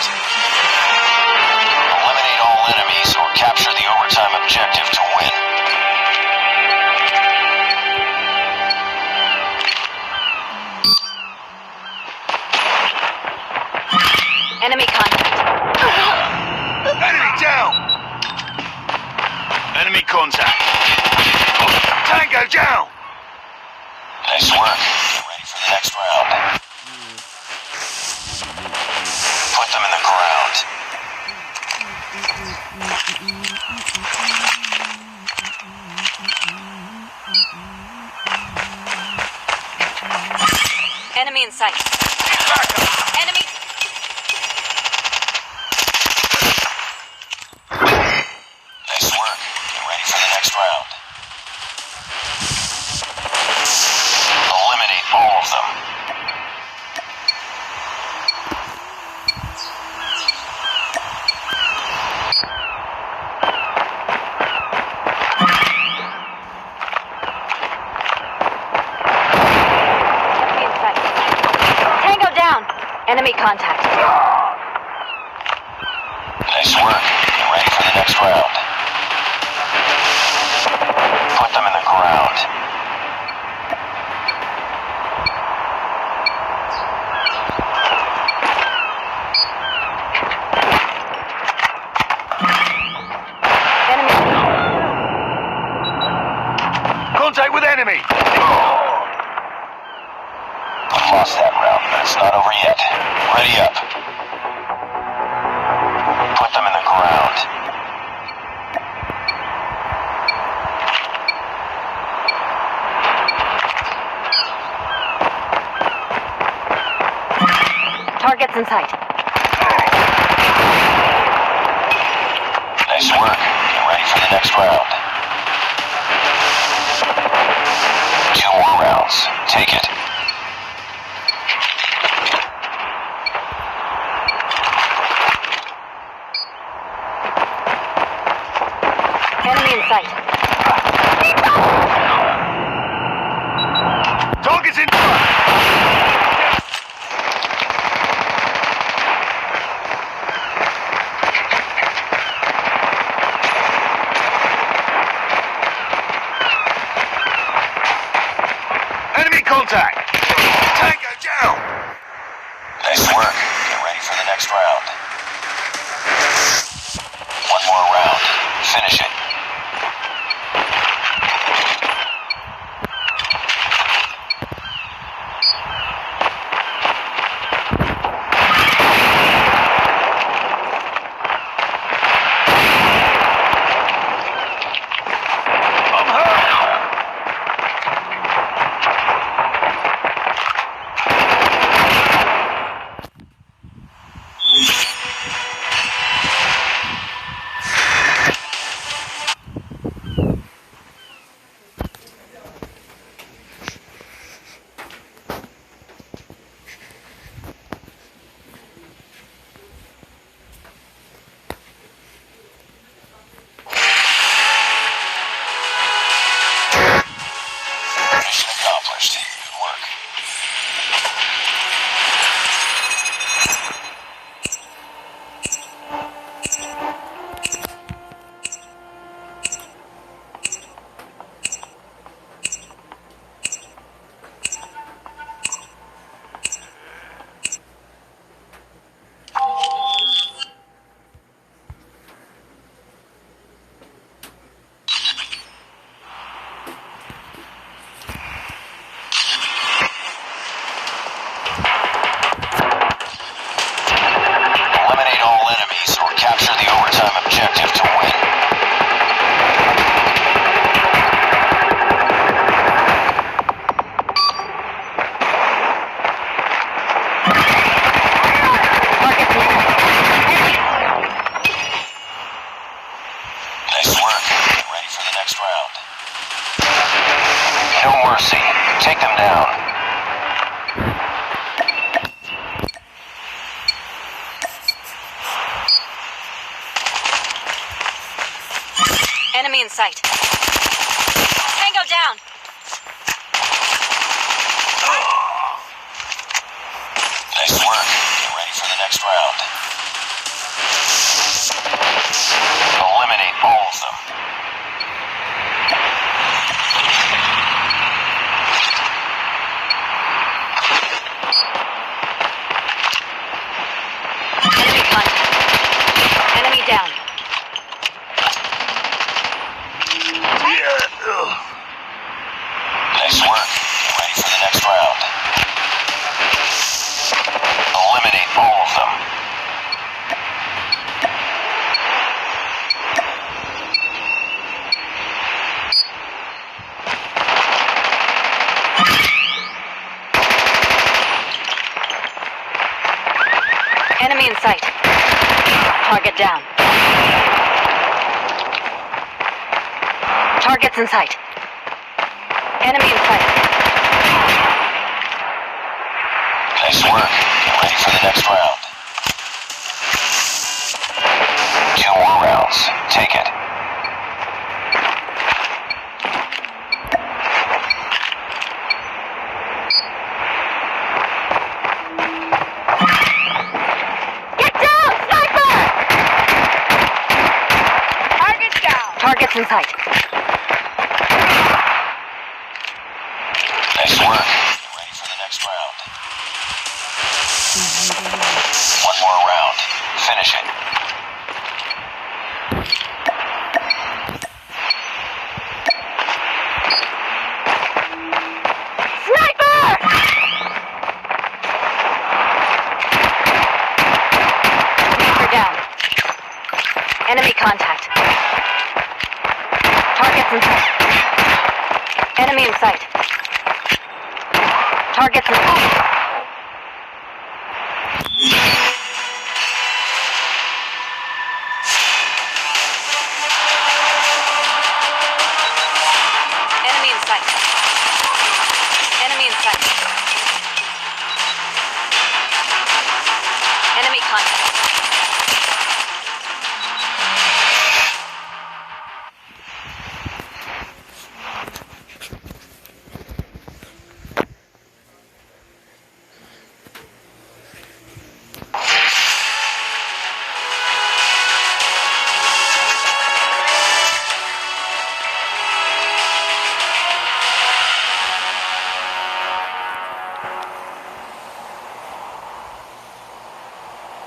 contact. Eliminate all enemies or capture the overtime objective to win. Enemy contact. Enemy down! Enemy contact. Tango down! Nice work. Get ready for the next round. Put them in the ground. Enemy in sight. Enemy. Nice work. Get ready for the next round. Eliminate all of them. Enemy in sight. Tango down. Enemy contact. Nice work. Get ready for the next round. Put them in the ground. Enemy. Contact with enemy! Lost that round, but it's not over yet. Ready up. Put them in the ground. Targets in sight. Nice work. Get ready for the next round. 2 more rounds. Take it. Enemy in sight. Target's in front! Enemy contact! Tango down! Nice work. Get ready for the next round. 1 more round. Finish it. I'm hurt! Mission accomplished. Good work. Eliminate all enemies or capture the overtime objective to win. Nice work. Get ready for the next round. No mercy. Take them down. Enemy in sight. Tango down. Nice work. Get ready for the next round. Enemy in sight. Target down. Targets in sight. Enemy in sight. Nice work. Get ready for the next round. 2 more rounds. Take it. Get down, sniper! Target's down. Targets in sight. Nice work. Get ready for the next round. 1 more round. Finish it. Sniper! Sniper down. Enemy contact. Targets in sight. Enemy in sight. Targets in sight. Enemy in sight. Enemy in sight. Enemy contact.